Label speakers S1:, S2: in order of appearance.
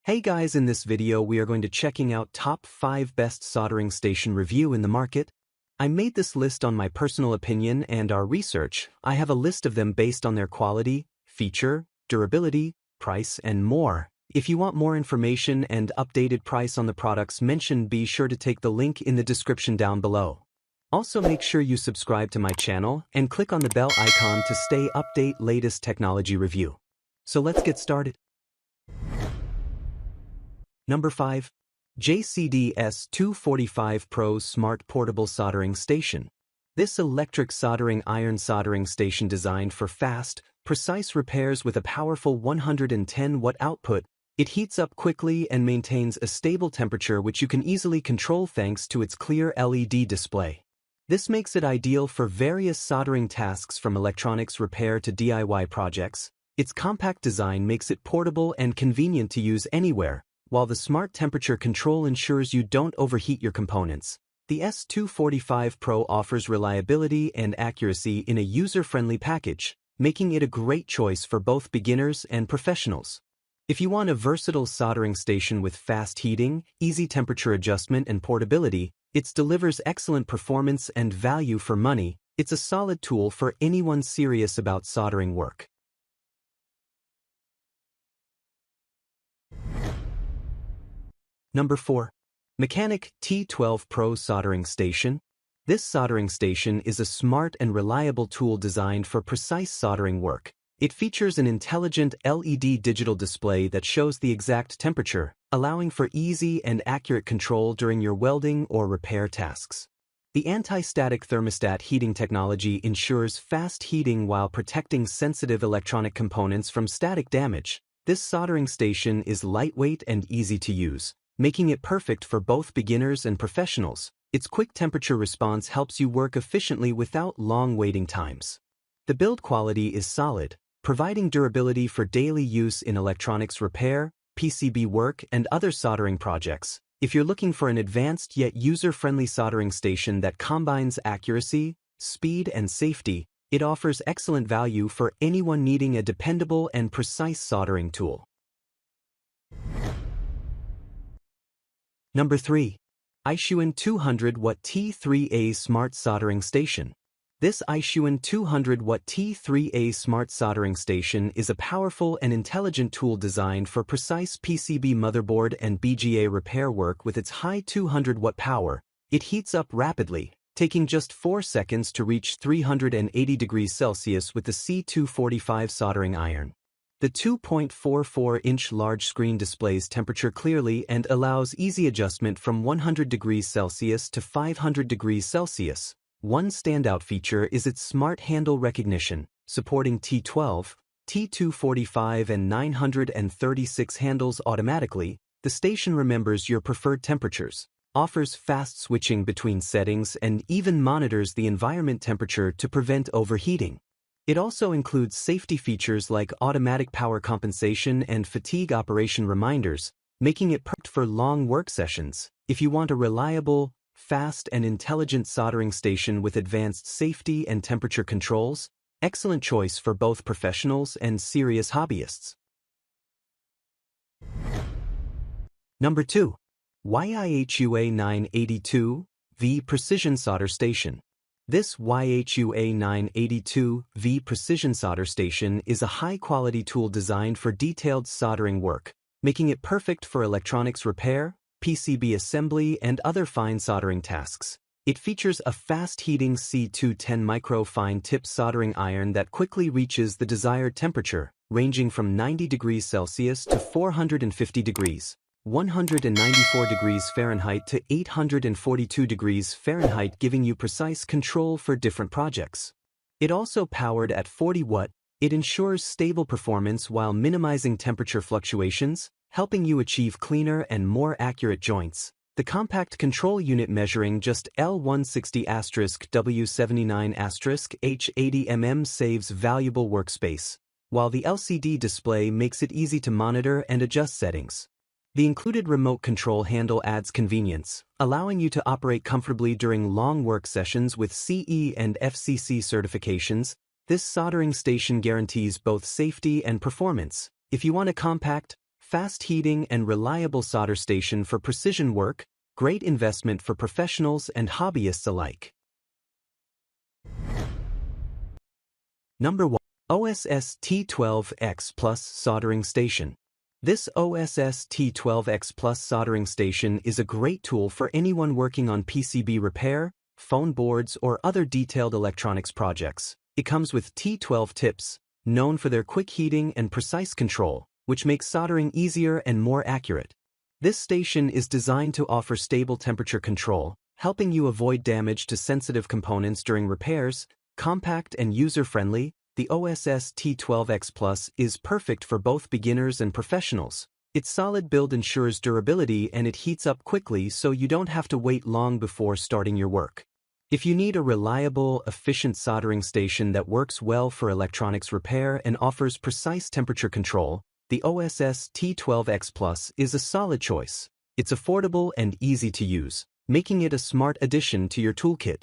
S1: Hey guys, in this video we are going to checking out top 5 best soldering station review in the market. I made this list on my personal opinion and our research. I have a list of them based on their quality, feature, durability, price, and more. If you want more information and updated price on the products mentioned, be sure to take the link in the description down below. Also make sure you subscribe to my channel and click on the bell icon to stay update latest technology review. So let's get started. Number 5. JCDS245 Pro Smart Portable Soldering Station. This electric soldering iron soldering station designed for fast, precise repairs with a powerful 110-watt output. It heats up quickly and maintains a stable temperature which you can easily control thanks to its clear LED display. This makes it ideal for various soldering tasks from electronics repair to DIY projects. Its compact design makes it portable and convenient to use anywhere, while the smart temperature control ensures you don't overheat your components. The S245 Pro offers reliability and accuracy in a user-friendly package, making it a great choice for both beginners and professionals. If you want a versatile soldering station with fast heating, easy temperature adjustment, and portability, it delivers excellent performance and value for money. It's a solid tool for anyone serious about soldering work. Number 4. Mechanic T12 Pro Soldering Station. This soldering station is a smart and reliable tool designed for precise soldering work. It features an intelligent LED digital display that shows the exact temperature, allowing for easy and accurate control during your welding or repair tasks. The anti-static thermostat heating technology ensures fast heating while protecting sensitive electronic components from static damage. This soldering station is lightweight and easy to use, making it perfect for both beginners and professionals. Its quick temperature response helps you work efficiently without long waiting times. The build quality is solid, providing durability for daily use in electronics repair, PCB work, and other soldering projects. If you're looking for an advanced yet user-friendly soldering station that combines accuracy, speed, and safety, it offers excellent value for anyone needing a dependable and precise soldering tool. Number 3. Aishun 200-watt T3A Smart Soldering Station. This Aishun 200-watt T3A Smart Soldering Station is a powerful and intelligent tool designed for precise PCB motherboard and BGA repair work. With its high 200-watt power, it heats up rapidly, taking just 4 seconds to reach 380 degrees Celsius with the C245 soldering iron. The 2.44-inch large screen displays temperature clearly and allows easy adjustment from 100 degrees Celsius to 500 degrees Celsius. One standout feature is its smart handle recognition, supporting T12, T245 and 936 handles automatically. The station remembers your preferred temperatures, offers fast switching between settings, and even monitors the environment temperature to prevent overheating. It also includes safety features like automatic power compensation and fatigue operation reminders, making it perfect for long work sessions. If you want a reliable, fast, and intelligent soldering station with advanced safety and temperature controls, excellent choice for both professionals and serious hobbyists. Number 2. YIHUA982V Precision Solder Station. This YHUA982V Precision Solder Station is a high-quality tool designed for detailed soldering work, making it perfect for electronics repair, PCB assembly, and other fine soldering tasks. It features a fast-heating C210 micro-fine tip soldering iron that quickly reaches the desired temperature, ranging from 90 degrees Celsius to 450 degrees. 194 degrees Fahrenheit to 842 degrees Fahrenheit, giving you precise control for different projects. It also powered at 40 watt. It ensures stable performance while minimizing temperature fluctuations, helping you achieve cleaner and more accurate joints. The compact control unit measuring just L160*W79*H80 saves valuable workspace, while the LCD display makes it easy to monitor and adjust settings. The included remote control handle adds convenience, allowing you to operate comfortably during long work sessions. With CE and FCC certifications, this soldering station guarantees both safety and performance. If you want a compact, Fast heating and reliable solder station for precision work, great investment for professionals and hobbyists alike. Number 1. OSST12X Plus Soldering Station. This OSST12X Plus soldering station is a great tool for anyone working on PCB repair, phone boards, or other detailed electronics projects. It comes with T12 tips, known for their quick heating and precise control, which makes soldering easier and more accurate. This station is designed to offer stable temperature control, helping you avoid damage to sensitive components during repairs. Compact and user-friendly, the OSST12X Plus is perfect for both beginners and professionals. Its solid build ensures durability and it heats up quickly so you don't have to wait long before starting your work. If you need a reliable, efficient soldering station that works well for electronics repair and offers precise temperature control, the OSST12X Plus is a solid choice. It's affordable and easy to use, making it a smart addition to your toolkit.